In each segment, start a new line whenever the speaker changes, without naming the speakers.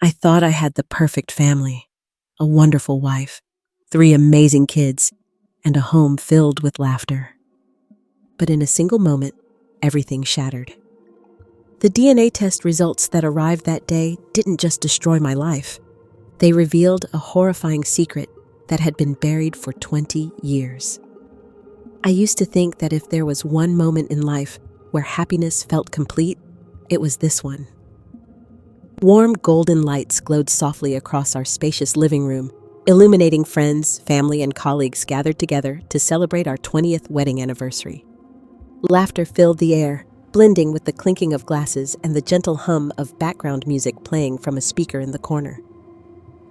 I thought I had the perfect family, a wonderful wife, 3 amazing kids, and a home filled with laughter. But in a single moment, everything shattered. The DNA test results that arrived that day didn't just destroy my life. They revealed a horrifying secret that had been buried for 20 years. I used to think that if there was one moment in life where happiness felt complete, it was this one. Warm golden lights glowed softly across our spacious living room, illuminating friends, family, and colleagues gathered together to celebrate our 20th wedding anniversary. Laughter filled the air, blending with the clinking of glasses and the gentle hum of background music playing from a speaker in the corner.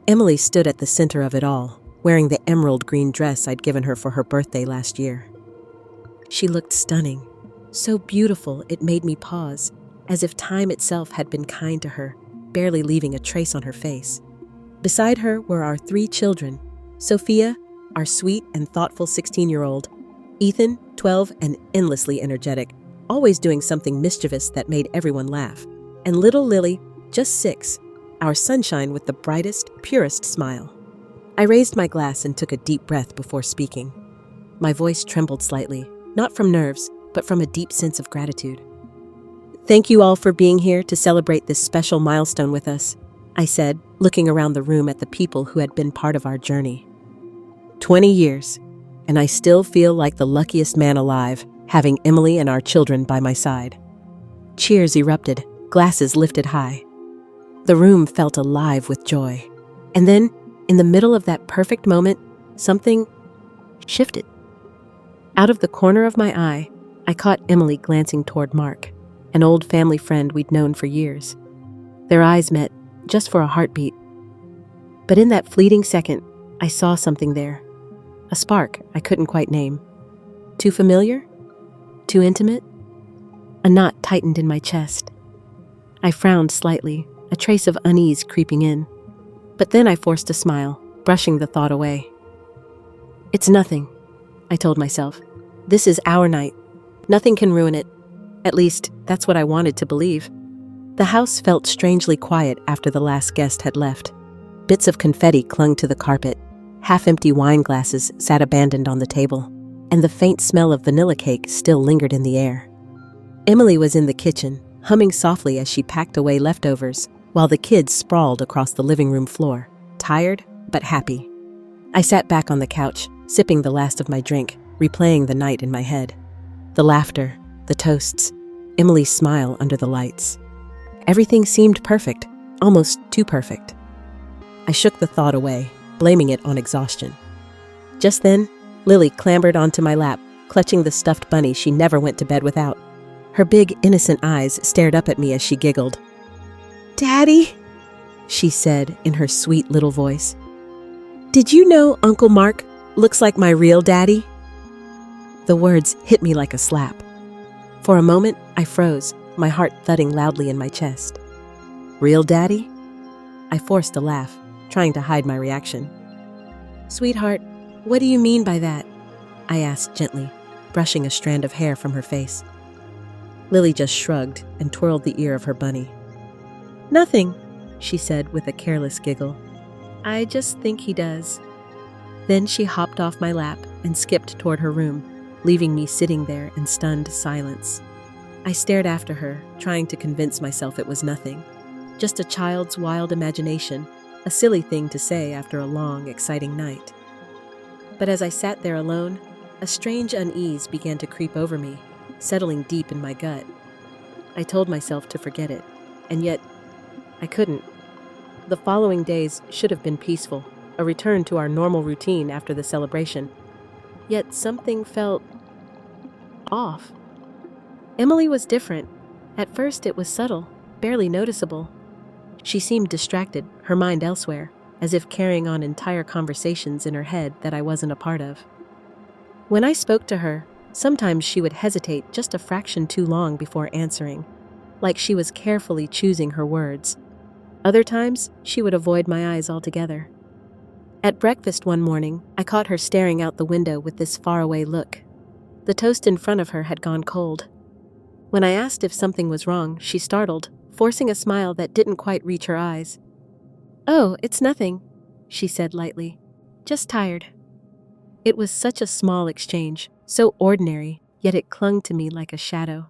Emily stood at the center of it all, wearing the emerald green dress I'd given her for her birthday last year. She looked stunning, so beautiful it made me pause, as if time itself had been kind to her, barely leaving a trace on her face. Beside her were our 3 children, Sophia, our sweet and thoughtful 16-year-old, Ethan, 12 and endlessly energetic, always doing something mischievous that made everyone laugh, and little Lily, just 6, our sunshine with the brightest, purest smile. I raised my glass and took a deep breath before speaking. My voice trembled slightly, not from nerves, but from a deep sense of gratitude. "Thank you all for being here to celebrate this special milestone with us," I said, looking around the room at the people who had been part of our journey. 20 years, and I still feel like the luckiest man alive, having Emily and our children by my side. Cheers erupted, glasses lifted high. The room felt alive with joy. And then, in the middle of that perfect moment, something shifted. Out of the corner of my eye, I caught Emily glancing toward Mark, an old family friend we'd known for years. Their eyes met, just for a heartbeat. But in that fleeting second, I saw something there. A spark I couldn't quite name. Too familiar? Too intimate? A knot tightened in my chest. I frowned slightly, a trace of unease creeping in. But then I forced a smile, brushing the thought away. "It's nothing," I told myself. "This is our night. Nothing can ruin it. At least, that's what I wanted to believe." The house felt strangely quiet after the last guest had left. Bits of confetti clung to the carpet. Half-empty wine glasses sat abandoned on the table, and the faint smell of vanilla cake still lingered in the air. Emily was in the kitchen, humming softly as she packed away leftovers, while the kids sprawled across the living room floor, tired but happy. I sat back on the couch, sipping the last of my drink, replaying the night in my head. The laughter, the toasts, Emily's smile under the lights. Everything seemed perfect, almost too perfect. I shook the thought away, blaming it on exhaustion. Just then, Lily clambered onto my lap, clutching the stuffed bunny she never went to bed without. Her big, innocent eyes stared up at me as she giggled. "Daddy," she said in her sweet little voice. "Did you know Uncle Mark looks like my real daddy?" The words hit me like a slap. For a moment, I froze, my heart thudding loudly in my chest. "Real daddy?" I forced a laugh, trying to hide my reaction. "Sweetheart, what do you mean by that?" I asked gently, brushing a strand of hair from her face. Lily just shrugged and twirled the ear of her bunny. "Nothing," she said with a careless giggle. "I just think he does." Then she hopped off my lap and skipped toward her room, leaving me sitting there in stunned silence. I stared after her, trying to convince myself it was nothing. Just a child's wild imagination, a silly thing to say after a long, exciting night. But as I sat there alone, a strange unease began to creep over me, settling deep in my gut. I told myself to forget it, and yet I couldn't. The following days should have been peaceful, a return to our normal routine after the celebration. Yet something felt off. Emily was different. At first it was subtle, barely noticeable. She seemed distracted, her mind elsewhere, as if carrying on entire conversations in her head that I wasn't a part of. When I spoke to her, sometimes she would hesitate just a fraction too long before answering, like she was carefully choosing her words. Other times, she would avoid my eyes altogether. At breakfast one morning, I caught her staring out the window with this faraway look. The toast in front of her had gone cold. When I asked if something was wrong, she startled, forcing a smile that didn't quite reach her eyes. "Oh, it's nothing," she said lightly. "Just tired." It was such a small exchange, so ordinary, yet it clung to me like a shadow.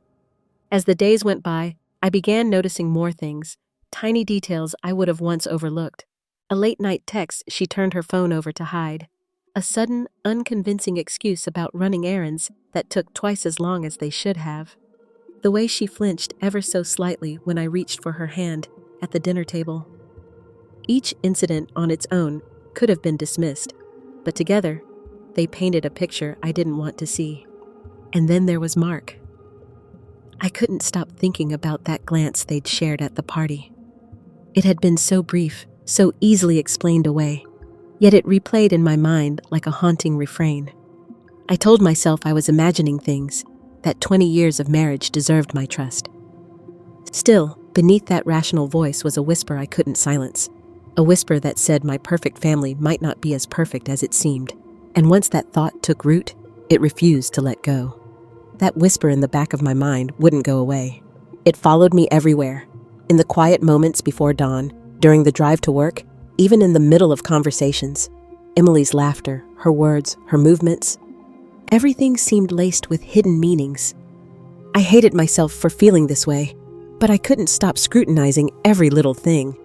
As the days went by, I began noticing more things, tiny details I would have once overlooked. A late-night text she turned her phone over to hide. A sudden, unconvincing excuse about running errands that took twice as long as they should have. The way she flinched ever so slightly when I reached for her hand at the dinner table. Each incident on its own could have been dismissed, but together, they painted a picture I didn't want to see. And then there was Mark. I couldn't stop thinking about that glance they'd shared at the party. It had been so brief, so easily explained away, yet it replayed in my mind like a haunting refrain. I told myself I was imagining things, that 20 years of marriage deserved my trust. Still, beneath that rational voice was a whisper I couldn't silence, a whisper that said my perfect family might not be as perfect as it seemed, and once that thought took root, it refused to let go. That whisper in the back of my mind wouldn't go away. It followed me everywhere, in the quiet moments before dawn, during the drive to work, even in the middle of conversations. Emily's laughter, her words, her movements. Everything seemed laced with hidden meanings. I hated myself for feeling this way, but I couldn't stop scrutinizing every little thing.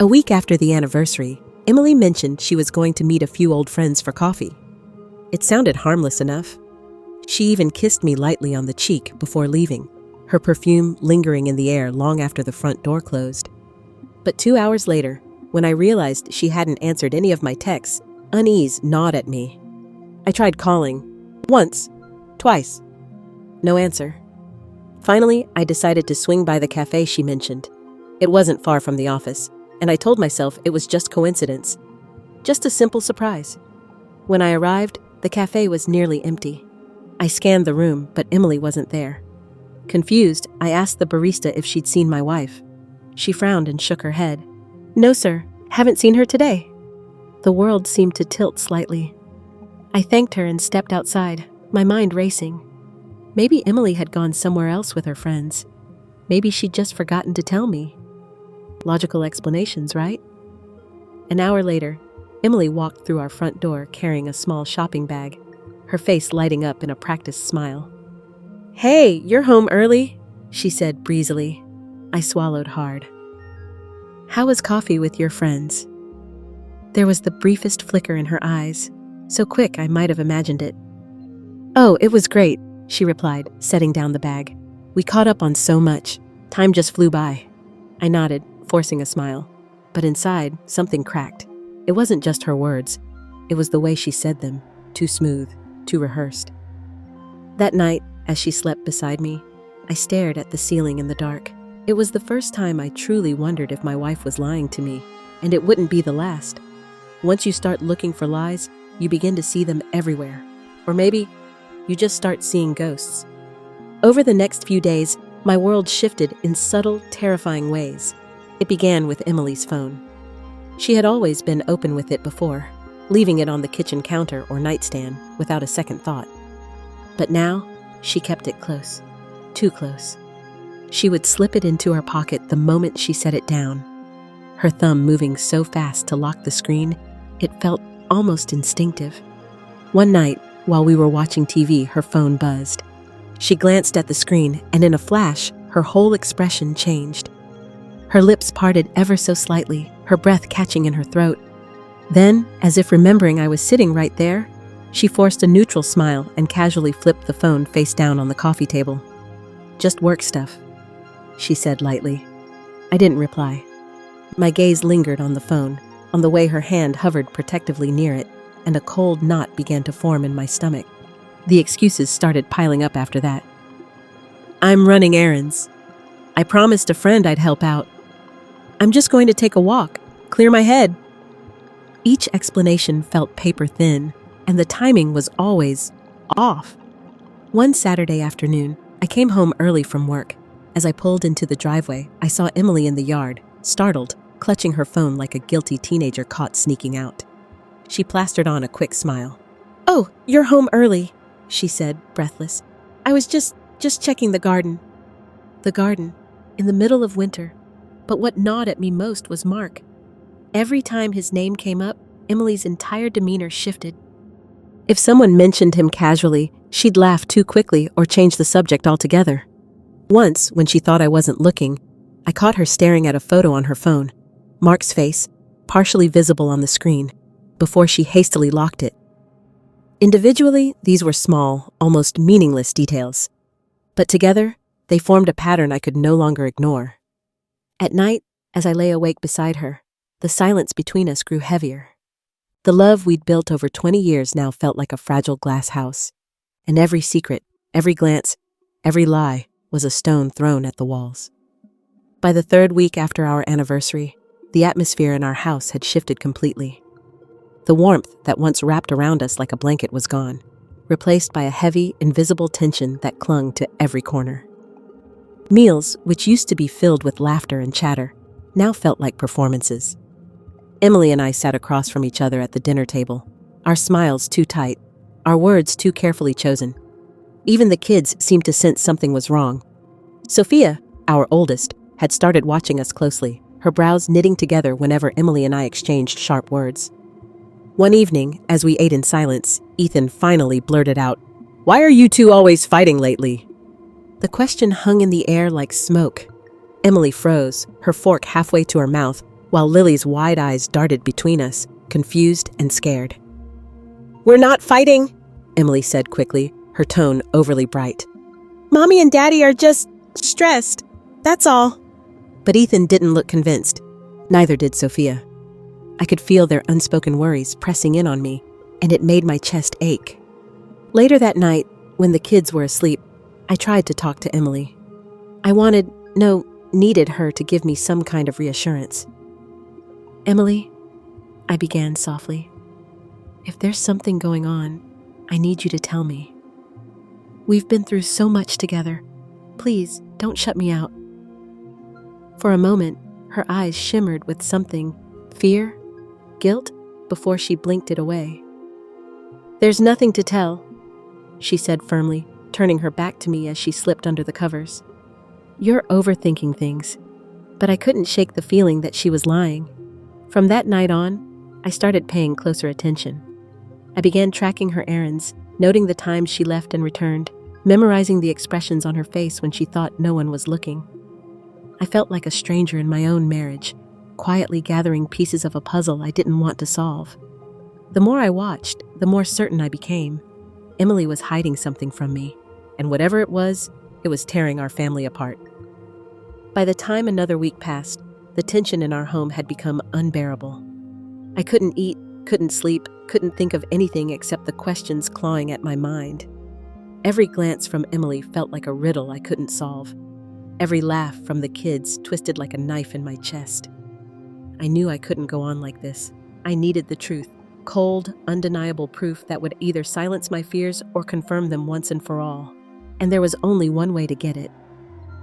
A week after the anniversary, Emily mentioned she was going to meet a few old friends for coffee. It sounded harmless enough. She even kissed me lightly on the cheek before leaving, her perfume lingering in the air long after the front door closed. But 2 hours later, when I realized she hadn't answered any of my texts, unease gnawed at me. I tried calling. Once. Twice. No answer. Finally, I decided to swing by the cafe she mentioned. It wasn't far from the office, and I told myself it was just coincidence. Just a simple surprise. When I arrived, the cafe was nearly empty. I scanned the room, but Emily wasn't there. Confused, I asked the barista if she'd seen my wife. She frowned and shook her head. "No, sir. Haven't seen her today." The world seemed to tilt slightly. I thanked her and stepped outside, my mind racing. Maybe Emily had gone somewhere else with her friends. Maybe she'd just forgotten to tell me. Logical explanations, right? An hour later, Emily walked through our front door carrying a small shopping bag, her face lighting up in a practiced smile. "Hey, you're home early," she said breezily. I swallowed hard. "How was coffee with your friends?" There was the briefest flicker in her eyes, so quick I might have imagined it. "Oh, it was great," she replied, setting down the bag. "We caught up on so much. Time just flew by." I nodded, forcing a smile. But inside, something cracked. It wasn't just her words. It was the way she said them, too smooth, too rehearsed. That night, as she slept beside me, I stared at the ceiling in the dark. It was the first time I truly wondered if my wife was lying to me, and it wouldn't be the last. Once you start looking for lies, you begin to see them everywhere. Or maybe, you just start seeing ghosts. Over the next few days, my world shifted in subtle, terrifying ways. It began with Emily's phone. She had always been open with it before, leaving it on the kitchen counter or nightstand without a second thought. But now, she kept it close. Too close. She would slip it into her pocket the moment she set it down. Her thumb moving so fast to lock the screen, it felt almost instinctive. One night, while we were watching TV, her phone buzzed. She glanced at the screen, and in a flash, her whole expression changed. Her lips parted ever so slightly, her breath catching in her throat. Then, as if remembering I was sitting right there, she forced a neutral smile and casually flipped the phone face down on the coffee table. "Just work stuff," she said lightly. I didn't reply. My gaze lingered on the phone, on the way her hand hovered protectively near it, and a cold knot began to form in my stomach. The excuses started piling up after that. "I'm running errands. I promised a friend I'd help out. I'm just going to take a walk, clear my head." Each explanation felt paper thin, and the timing was always off. One Saturday afternoon, I came home early from work. As I pulled into the driveway, I saw Emily in the yard, startled, clutching her phone like a guilty teenager caught sneaking out. She plastered on a quick smile. "Oh, you're home early," she said, breathless. "I was just checking the garden." The garden, in the middle of winter. But what gnawed at me most was Mark. Every time his name came up, Emily's entire demeanor shifted. If someone mentioned him casually, she'd laugh too quickly or change the subject altogether. Once, when she thought I wasn't looking, I caught her staring at a photo on her phone, Mark's face, partially visible on the screen, before she hastily locked it. Individually, these were small, almost meaningless details. But together, they formed a pattern I could no longer ignore. At night, as I lay awake beside her, the silence between us grew heavier. The love we'd built over 20 years now felt like a fragile glass house, and every secret, every glance, every lie was a stone thrown at the walls. By the third week after our anniversary, the atmosphere in our house had shifted completely. The warmth that once wrapped around us like a blanket was gone, replaced by a heavy, invisible tension that clung to every corner. Meals, which used to be filled with laughter and chatter, now felt like performances. Emily and I sat across from each other at the dinner table, our smiles too tight, our words too carefully chosen. Even the kids seemed to sense something was wrong. Sophia, our oldest, had started watching us closely, her brows knitting together whenever Emily and I exchanged sharp words. One evening, as we ate in silence, Ethan finally blurted out, "Why are you two always fighting lately?" The question hung in the air like smoke. Emily froze, her fork halfway to her mouth, while Lily's wide eyes darted between us, confused and scared. "We're not fighting," Emily said quickly, her tone overly bright. "Mommy and Daddy are just stressed, that's all." But Ethan didn't look convinced. Neither did Sophia. I could feel their unspoken worries pressing in on me, and it made my chest ache. Later that night, when the kids were asleep, I tried to talk to Emily. I needed her to give me some kind of reassurance. "Emily," I began softly, "if there's something going on, I need you to tell me. We've been through so much together. Please, don't shut me out." For a moment, her eyes shimmered with something, fear, guilt, before she blinked it away. "There's nothing to tell," she said firmly, turning her back to me as she slipped under the covers. "You're overthinking things." But I couldn't shake the feeling that she was lying. From that night on, I started paying closer attention. I began tracking her errands, noting the times she left and returned, memorizing the expressions on her face when she thought no one was looking. I felt like a stranger in my own marriage, quietly gathering pieces of a puzzle I didn't want to solve. The more I watched, the more certain I became. Emily was hiding something from me, and whatever it was tearing our family apart. By the time another week passed, the tension in our home had become unbearable. I couldn't eat, couldn't sleep, couldn't think of anything except the questions clawing at my mind. Every glance from Emily felt like a riddle I couldn't solve. Every laugh from the kids twisted like a knife in my chest. I knew I couldn't go on like this. I needed the truth, cold, undeniable proof that would either silence my fears or confirm them once and for all. And there was only one way to get it.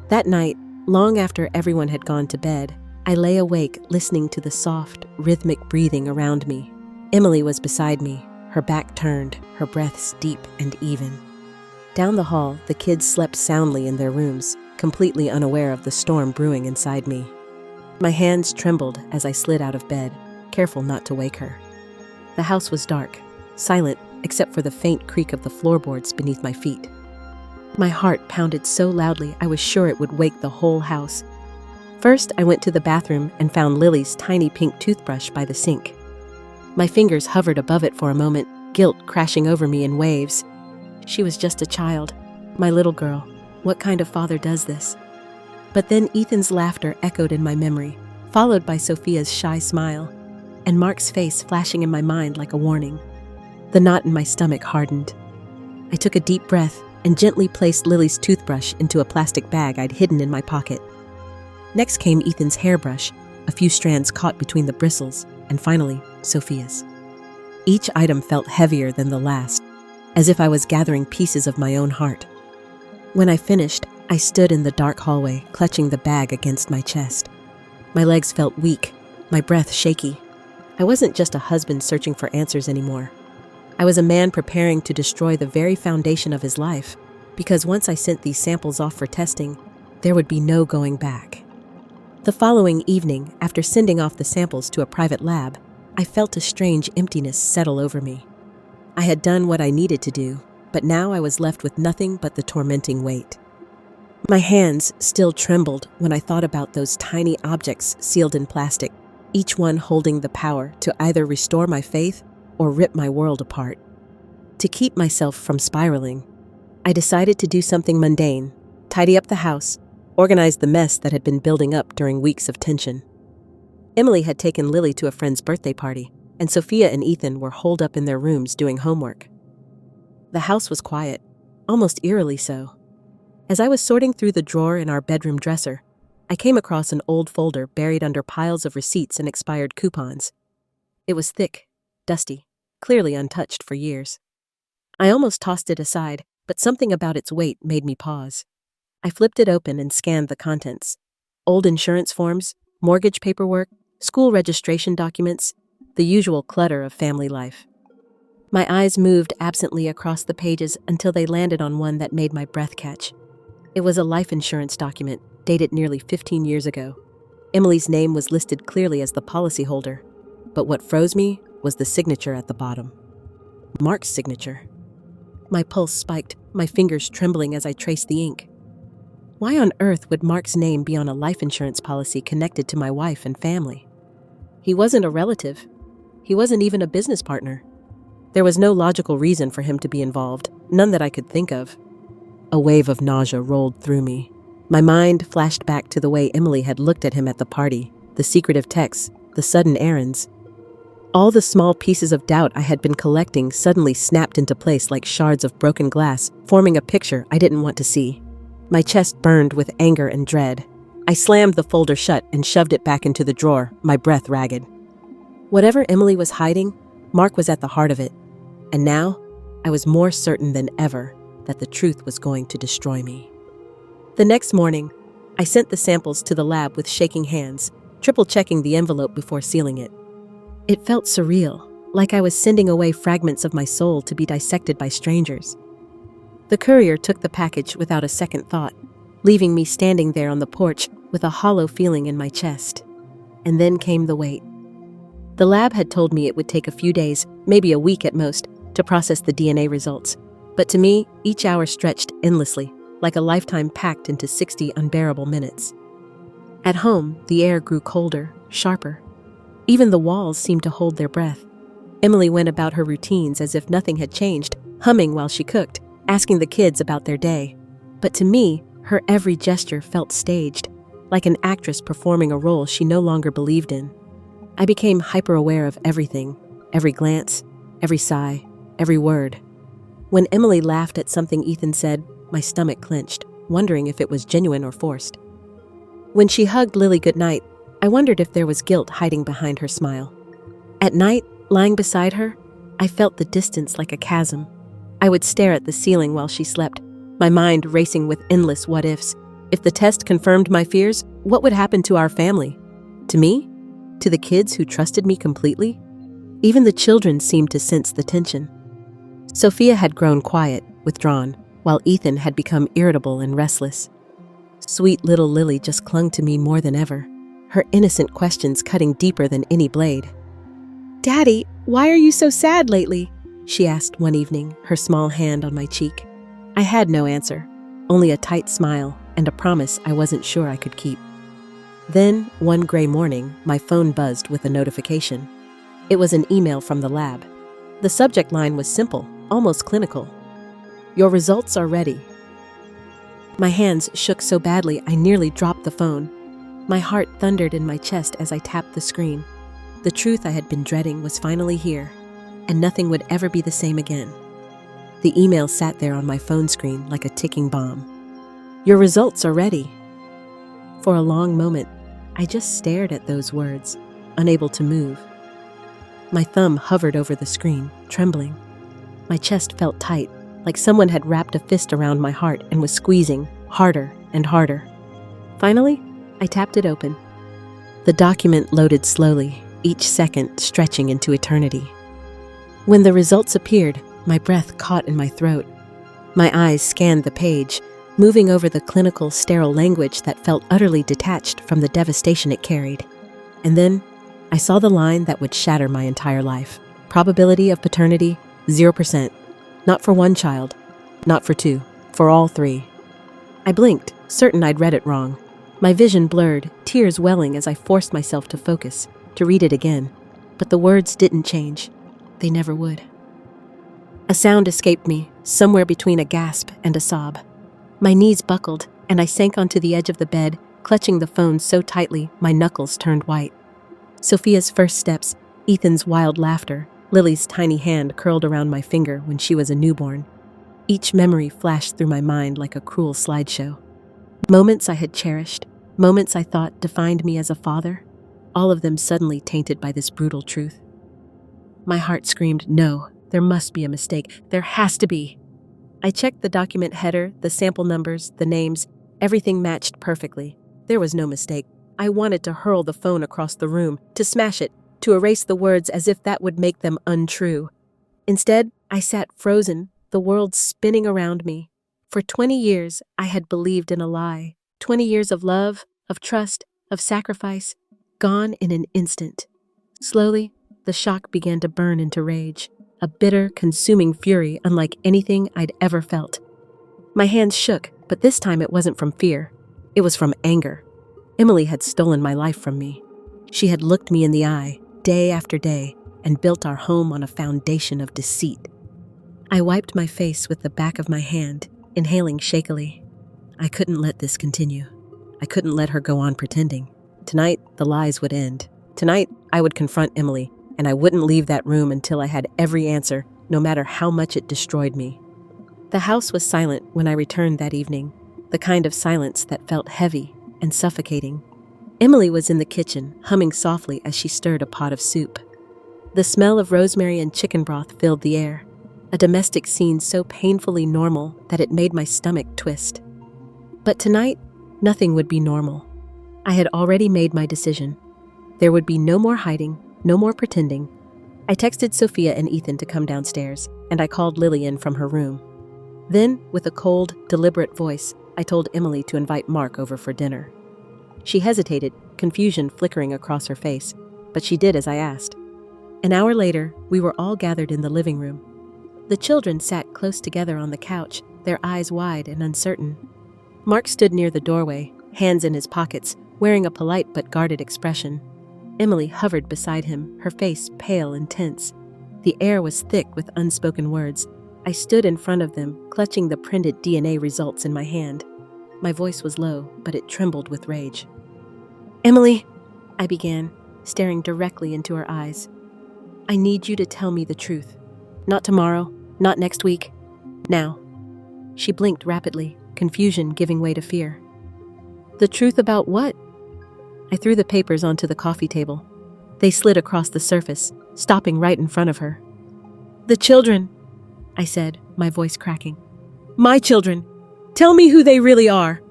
That night, long after everyone had gone to bed, I lay awake listening to the soft, rhythmic breathing around me. Emily was beside me, her back turned, her breaths deep and even. Down the hall, the kids slept soundly in their rooms, completely unaware of the storm brewing inside me. My hands trembled as I slid out of bed, careful not to wake her. The house was dark, silent except for the faint creak of the floorboards beneath my feet. My heart pounded so loudly I was sure it would wake the whole house. First, I went to the bathroom and found Lily's tiny pink toothbrush by the sink. My fingers hovered above it for a moment, guilt crashing over me in waves. She was just a child, my little girl. What kind of father does this? But then Ethan's laughter echoed in my memory, followed by Sophia's shy smile, and Mark's face flashing in my mind like a warning. The knot in my stomach hardened. I took a deep breath and gently placed Lily's toothbrush into a plastic bag I'd hidden in my pocket. Next came Ethan's hairbrush, a few strands caught between the bristles, and finally, Sophia's. Each item felt heavier than the last, as if I was gathering pieces of my own heart. When I finished, I stood in the dark hallway, clutching the bag against my chest. My legs felt weak, my breath shaky. I wasn't just a husband searching for answers anymore. I was a man preparing to destroy the very foundation of his life, because once I sent these samples off for testing, there would be no going back. The following evening, after sending off the samples to a private lab, I felt a strange emptiness settle over me. I had done what I needed to do, but now I was left with nothing but the tormenting weight. My hands still trembled when I thought about those tiny objects sealed in plastic, each one holding the power to either restore my faith or rip my world apart. To keep myself from spiraling, I decided to do something mundane, tidy up the house, organize the mess that had been building up during weeks of tension. Emily had taken Lily to a friend's birthday party, and Sophia and Ethan were holed up in their rooms doing homework. The house was quiet, almost eerily so. As I was sorting through the drawer in our bedroom dresser, I came across an old folder buried under piles of receipts and expired coupons. It was thick, dusty, clearly untouched for years. I almost tossed it aside, but something about its weight made me pause. I flipped it open and scanned the contents. Old insurance forms, mortgage paperwork, school registration documents, the usual clutter of family life. My eyes moved absently across the pages until they landed on one that made my breath catch. It was a life insurance document, dated nearly 15 years ago. Emily's name was listed clearly as the policyholder, but what froze me was the signature at the bottom. Mark's signature. My pulse spiked, my fingers trembling as I traced the ink. Why on earth would Mark's name be on a life insurance policy connected to my wife and family? He wasn't a relative. He wasn't even a business partner. There was no logical reason for him to be involved, none that I could think of. A wave of nausea rolled through me. My mind flashed back to the way Emily had looked at him at the party, the secretive texts, the sudden errands. All the small pieces of doubt I had been collecting suddenly snapped into place like shards of broken glass, forming a picture I didn't want to see. My chest burned with anger and dread. I slammed the folder shut and shoved it back into the drawer, my breath ragged. Whatever Emily was hiding, Mark was at the heart of it. And now, I was more certain than ever that the truth was going to destroy me. The next morning, I sent the samples to the lab with shaking hands, triple-checking the envelope before sealing it. It felt surreal, like I was sending away fragments of my soul to be dissected by strangers. The courier took the package without a second thought, leaving me standing there on the porch with a hollow feeling in my chest. And then came the wait. The lab had told me it would take a few days, maybe a week at most, to process the DNA results. But to me, each hour stretched endlessly, like a lifetime packed into 60 unbearable minutes. At home, the air grew colder, sharper. Even the walls seemed to hold their breath. Emily went about her routines as if nothing had changed, humming while she cooked, asking the kids about their day. But to me, her every gesture felt staged, like an actress performing a role she no longer believed in. I became hyper-aware of everything, every glance, every sigh, every word. When Emily laughed at something Ethan said, my stomach clenched, wondering if it was genuine or forced. When she hugged Lily goodnight, I wondered if there was guilt hiding behind her smile. At night, lying beside her, I felt the distance like a chasm. I would stare at the ceiling while she slept, my mind racing with endless what-ifs. If the test confirmed my fears, what would happen to our family? To me? To the kids who trusted me completely? Even the children seemed to sense the tension. Sophia had grown quiet, withdrawn, while Ethan had become irritable and restless. Sweet little Lily just clung to me more than ever, her innocent questions cutting deeper than any blade. "Daddy, why are you so sad lately?" she asked one evening, her small hand on my cheek. I had no answer, only a tight smile and a promise I wasn't sure I could keep. Then, one gray morning, my phone buzzed with a notification. It was an email from the lab. The subject line was simple, almost clinical. "Your results are ready." My hands shook so badly I nearly dropped the phone. My heart thundered in my chest as I tapped the screen. The truth I had been dreading was finally here, and nothing would ever be the same again. The email sat there on my phone screen like a ticking bomb. "Your results are ready." For a long moment, I just stared at those words, unable to move. My thumb hovered over the screen, trembling. My chest felt tight, like someone had wrapped a fist around my heart and was squeezing harder and harder. Finally, I tapped it open. The document loaded slowly, each second stretching into eternity. When the results appeared, my breath caught in my throat. My eyes scanned the page, moving over the clinical, sterile language that felt utterly detached from the devastation it carried. And then, I saw the line that would shatter my entire life. Probability of paternity, 0%. Not for one child, not for two, for all three. I blinked, certain I'd read it wrong. My vision blurred, tears welling as I forced myself to focus, to read it again. But the words didn't change. They never would. A sound escaped me, somewhere between a gasp and a sob. My knees buckled, and I sank onto the edge of the bed, clutching the phone so tightly my knuckles turned white. Sophia's first steps, Ethan's wild laughter, Lily's tiny hand curled around my finger when she was a newborn. Each memory flashed through my mind like a cruel slideshow. Moments I had cherished, moments I thought defined me as a father, all of them suddenly tainted by this brutal truth. My heart screamed, no, there must be a mistake. There has to be. I checked the document header, the sample numbers, the names. Everything matched perfectly. There was no mistake. I wanted to hurl the phone across the room, to smash it, to erase the words as if that would make them untrue. Instead, I sat frozen, the world spinning around me. For 20 years, I had believed in a lie. 20 years of love, of trust, of sacrifice, gone in an instant. Slowly, the shock began to burn into rage, a bitter, consuming fury unlike anything I'd ever felt. My hands shook, but this time it wasn't from fear. It was from anger. Emily had stolen my life from me. She had looked me in the eye, day after day, and built our home on a foundation of deceit. I wiped my face with the back of my hand, inhaling shakily. I couldn't let this continue. I couldn't let her go on pretending. Tonight, the lies would end. Tonight, I would confront Emily, and I wouldn't leave that room until I had every answer, no matter how much it destroyed me. The house was silent when I returned that evening, the kind of silence that felt heavy and suffocating. Emily was in the kitchen, humming softly as she stirred a pot of soup. The smell of rosemary and chicken broth filled the air, a domestic scene so painfully normal that it made my stomach twist. But tonight, nothing would be normal. I had already made my decision. There would be no more hiding, no more pretending. I texted Sophia and Ethan to come downstairs, and I called Lily in from her room. Then, with a cold, deliberate voice, I told Emily to invite Mark over for dinner. She hesitated, confusion flickering across her face, but she did as I asked. An hour later, we were all gathered in the living room. The children sat close together on the couch, their eyes wide and uncertain. Mark stood near the doorway, hands in his pockets, wearing a polite but guarded expression. Emily hovered beside him, her face pale and tense. The air was thick with unspoken words. I stood in front of them, clutching the printed DNA results in my hand. My voice was low, but it trembled with rage. "Emily," I began, staring directly into her eyes. "I need you to tell me the truth. Not tomorrow, not next week. Now." She blinked rapidly, confusion giving way to fear. "The truth about what?" I threw the papers onto the coffee table. They slid across the surface, stopping right in front of her. "The children," I said, my voice cracking. "My children. Tell me who they really are."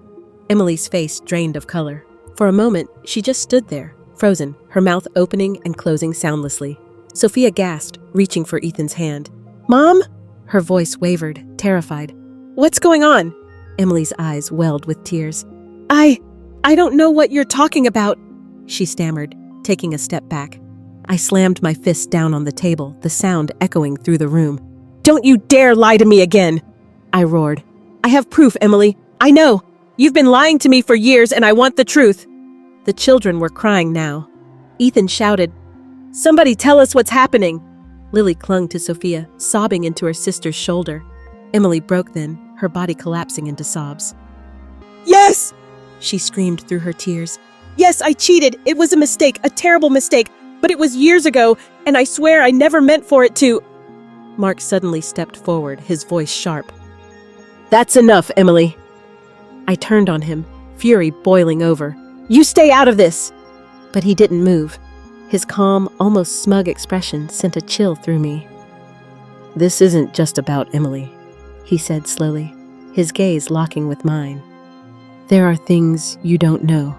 Emily's face drained of color. For a moment, she just stood there, frozen, her mouth opening and closing soundlessly. Sophia gasped, reaching for Ethan's hand. "Mom?" Her voice wavered, terrified. "What's going on?" Emily's eyes welled with tears. I don't know what you're talking about," she stammered, taking a step back. I slammed my fist down on the table, the sound echoing through the room. "Don't you dare lie to me again!" I roared. "I have proof, Emily. I know. You've been lying to me for years, and I want the truth." The children were crying now. Ethan shouted, "Somebody tell us what's happening!" Lily clung to Sophia, sobbing into her sister's shoulder. Emily broke then, her body collapsing into sobs. "Yes!" she screamed through her tears. "Yes, I cheated. It was a mistake, a terrible mistake. But it was years ago, and I swear I never meant for it to—" Mark suddenly stepped forward, his voice sharp. "That's enough, Emily." I turned on him, fury boiling over. "You stay out of this!" But he didn't move. His calm, almost smug expression sent a chill through me. "This isn't just about Emily," he said slowly, his gaze locking with mine. "There are things you don't know,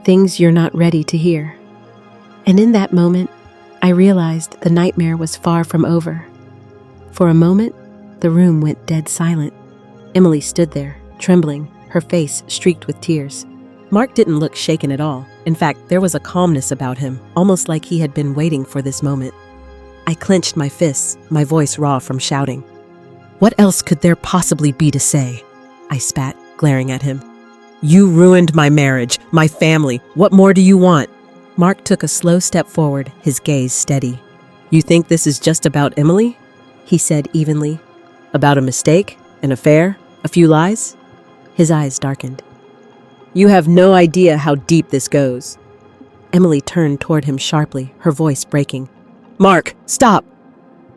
things you're not ready to hear." And in that moment, I realized the nightmare was far from over. For a moment, the room went dead silent. Emily stood there, trembling, her face streaked with tears. Mark didn't look shaken at all. In fact, there was a calmness about him, almost like he had been waiting for this moment. I clenched my fists, my voice raw from shouting. "What else could there possibly be to say?" I spat, glaring at him. "You ruined my marriage, my family. What more do you want?" Mark took a slow step forward, his gaze steady. "You think this is just about Emily?" he said evenly. "About a mistake, an affair, a few lies?" His eyes darkened. "You have no idea how deep this goes." Emily turned toward him sharply, her voice breaking. "Mark, stop!"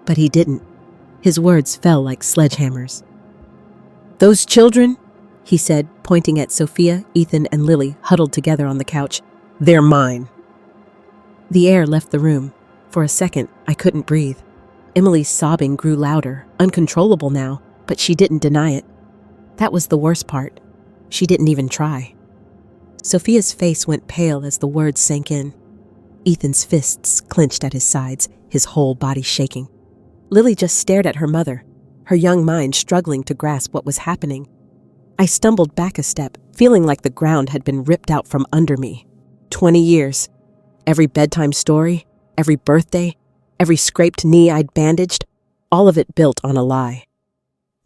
But he didn't. His words fell like sledgehammers. "Those children," he said, pointing at Sophia, Ethan, and Lily huddled together on the couch, "they're mine." The air left the room. For a second, I couldn't breathe. Emily's sobbing grew louder, uncontrollable now, but she didn't deny it. That was the worst part. She didn't even try. Sophia's face went pale as the words sank in. Ethan's fists clenched at his sides, his whole body shaking. Lily just stared at her mother, her young mind struggling to grasp what was happening. I stumbled back a step, feeling like the ground had been ripped out from under me. 20 years. Every bedtime story, every birthday, every scraped knee I'd bandaged, all of it built on a lie.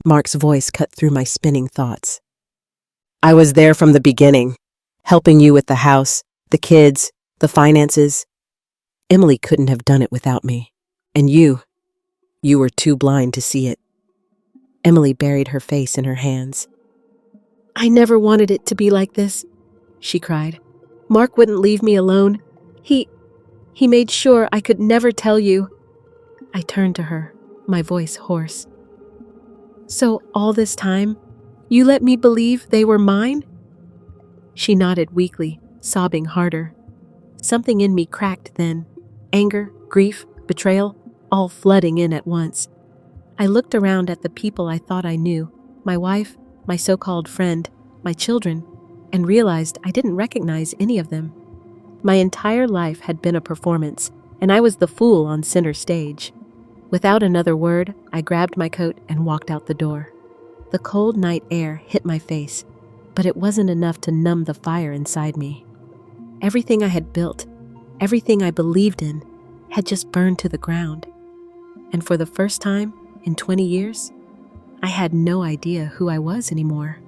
Mark's voice cut through my spinning thoughts. "I was there from the beginning, helping you with the house, the kids, the finances. Emily couldn't have done it without me. And you were too blind to see it." Emily buried her face in her hands. "I never wanted it to be like this," she cried. "Mark wouldn't leave me alone. He made sure I could never tell you." I turned to her, my voice hoarse. "So all this time, you let me believe they were mine?" She nodded weakly, sobbing harder. Something in me cracked then. Anger, grief, betrayal, all flooding in at once. I looked around at the people I thought I knew, my wife, my so-called friend, my children, and realized I didn't recognize any of them. My entire life had been a performance, and I was the fool on center stage. Without another word, I grabbed my coat and walked out the door. The cold night air hit my face, but it wasn't enough to numb the fire inside me. Everything I had built, everything I believed in, had just burned to the ground. And for the first time in 20 years, I had no idea who I was anymore.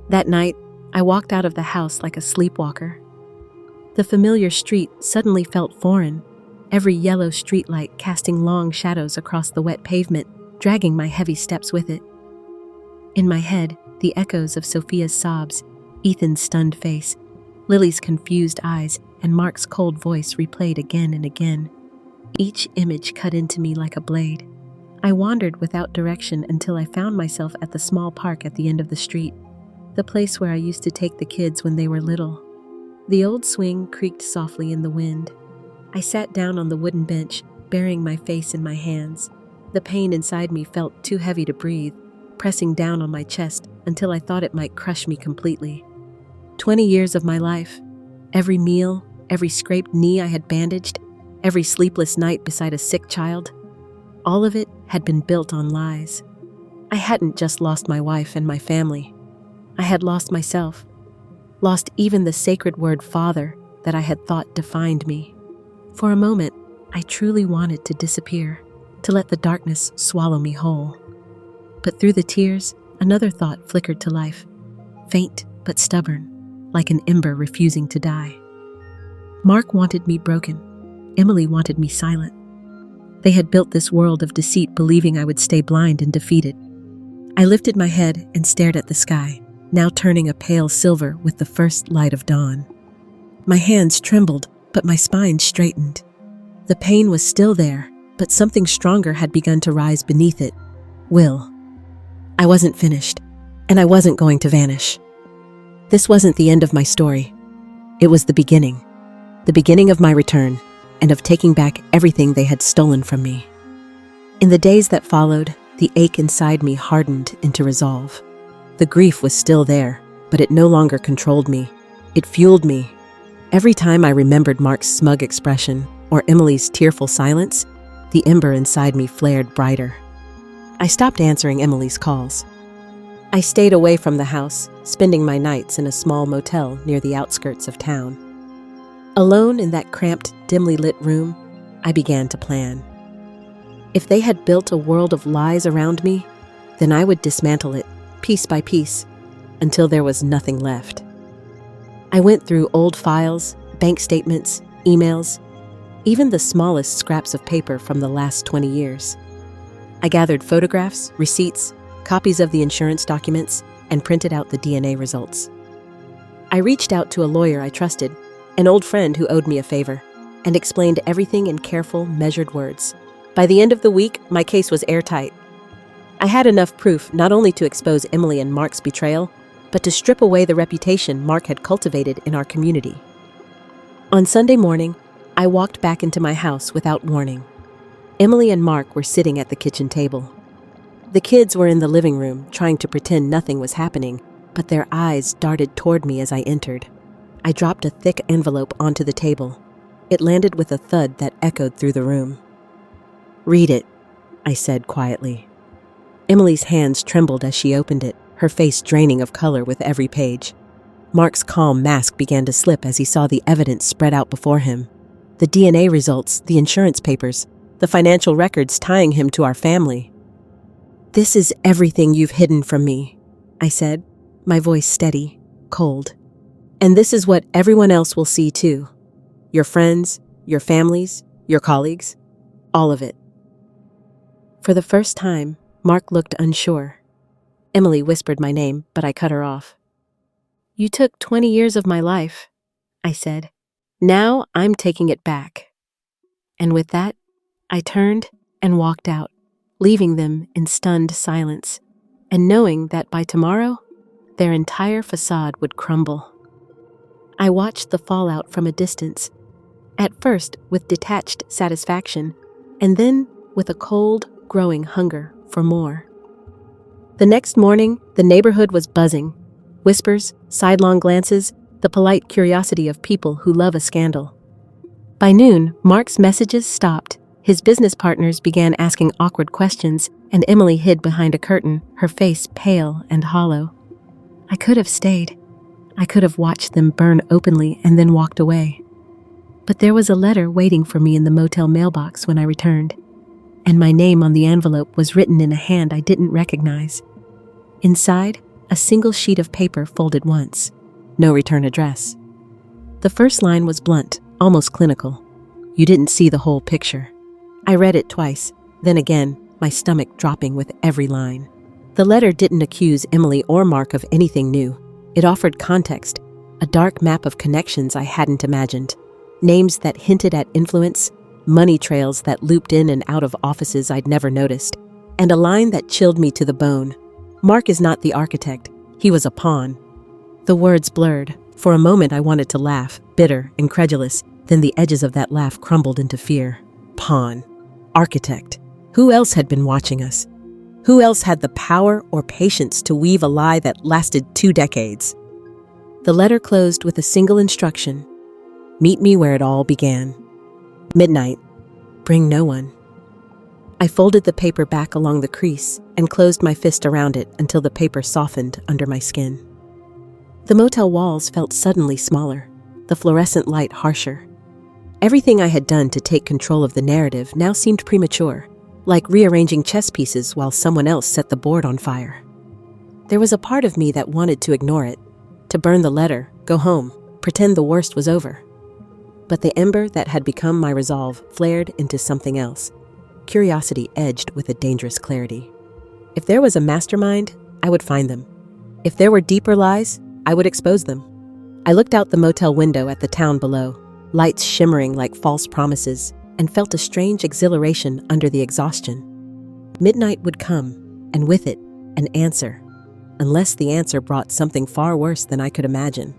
That night, I walked out of the house like a sleepwalker. The familiar street suddenly felt foreign, every yellow streetlight casting long shadows across the wet pavement, dragging my heavy steps with it. In my head, the echoes of Sophia's sobs, Ethan's stunned face, Lily's confused eyes, and Mark's cold voice replayed again and again. Each image cut into me like a blade. I wandered without direction until I found myself at the small park at the end of the street, the place where I used to take the kids when they were little. The old swing creaked softly in the wind. I sat down on the wooden bench, burying my face in my hands. The pain inside me felt too heavy to breathe, pressing down on my chest until I thought it might crush me completely. 20 years of my life, every meal, every scraped knee I had bandaged, every sleepless night beside a sick child, all of it had been built on lies. I hadn't just lost my wife and my family. I had lost myself, lost even the sacred word father that I had thought defined me. For a moment, I truly wanted to disappear, to let the darkness swallow me whole. But through the tears, another thought flickered to life, faint but stubborn, like an ember refusing to die. Mark wanted me broken. Emily wanted me silent. They had built this world of deceit, believing I would stay blind and defeated. I lifted my head and stared at the sky, now turning a pale silver with the first light of dawn. My hands trembled, but my spine straightened. The pain was still there, but something stronger had begun to rise beneath it. Will. I wasn't finished, and I wasn't going to vanish. This wasn't the end of my story. It was the beginning of my return, and of taking back everything they had stolen from me. In the days that followed, the ache inside me hardened into resolve. The grief was still there, but it no longer controlled me. It fueled me. Every time I remembered Mark's smug expression or Emily's tearful silence, the ember inside me flared brighter. I stopped answering Emily's calls. I stayed away from the house, spending my nights in a small motel near the outskirts of town. Alone in that cramped, dimly lit room, I began to plan. If they had built a world of lies around me, then I would dismantle it, piece by piece, until there was nothing left. I went through old files, bank statements, emails, even the smallest scraps of paper from the last 20 years. I gathered photographs, receipts, copies of the insurance documents, and printed out the DNA results. I reached out to a lawyer I trusted, an old friend who owed me a favor, and explained everything in careful, measured words. By the end of the week, my case was airtight. I had enough proof not only to expose Emily and Mark's betrayal, but to strip away the reputation Mark had cultivated in our community. On Sunday morning, I walked back into my house without warning. Emily and Mark were sitting at the kitchen table. The kids were in the living room, trying to pretend nothing was happening, but their eyes darted toward me as I entered. I dropped a thick envelope onto the table. It landed with a thud that echoed through the room. "Read it," I said quietly. Emily's hands trembled as she opened it, her face draining of color with every page. Mark's calm mask began to slip as he saw the evidence spread out before him. The DNA results, the insurance papers, the financial records tying him to our family. "This is everything you've hidden from me," I said, my voice steady, cold. "And this is what everyone else will see too. Your friends, your families, your colleagues, all of it." For the first time, Mark looked unsure. Emily whispered my name, but I cut her off. "You took 20 years of my life," I said. "Now I'm taking it back." And with that, I turned and walked out, leaving them in stunned silence, and knowing that by tomorrow, their entire facade would crumble. I watched the fallout from a distance, at first with detached satisfaction, and then with a cold, growing hunger for more. The next morning, the neighborhood was buzzing. Whispers, sidelong glances, the polite curiosity of people who love a scandal. By noon, Mark's messages stopped. His business partners began asking awkward questions, and Emily hid behind a curtain, her face pale and hollow. I could have stayed. I could have watched them burn openly and then walked away. But there was a letter waiting for me in the motel mailbox when I returned, and my name on the envelope was written in a hand I didn't recognize. Inside, a single sheet of paper folded once. No return address. The first line was blunt, almost clinical. "You didn't see the whole picture." I read it twice, then again, my stomach dropping with every line. The letter didn't accuse Emily or Mark of anything new. It offered context, a dark map of connections I hadn't imagined. Names that hinted at influence, money trails that looped in and out of offices I'd never noticed, and a line that chilled me to the bone. "Mark is not the architect. He was a pawn." The words blurred. For a moment I wanted to laugh, bitter, incredulous, then the edges of that laugh crumbled into fear. Pawn. Architect. Who else had been watching us? Who else had the power or patience to weave a lie that lasted 2 decades? The letter closed with a single instruction. Meet me where it all began. Midnight. Bring no one. I folded the paper back along the crease and closed my fist around it until the paper softened under my skin. The motel walls felt suddenly smaller, the fluorescent light harsher. Everything I had done to take control of the narrative now seemed premature, like rearranging chess pieces while someone else set the board on fire. There was a part of me that wanted to ignore it, to burn the letter, go home, pretend the worst was over. But the ember that had become my resolve flared into something else. Curiosity edged with a dangerous clarity. If there was a mastermind, I would find them. If there were deeper lies, I would expose them. I looked out the motel window at the town below, lights shimmering like false promises, and felt a strange exhilaration under the exhaustion. Midnight would come, and with it, an answer, unless the answer brought something far worse than I could imagine.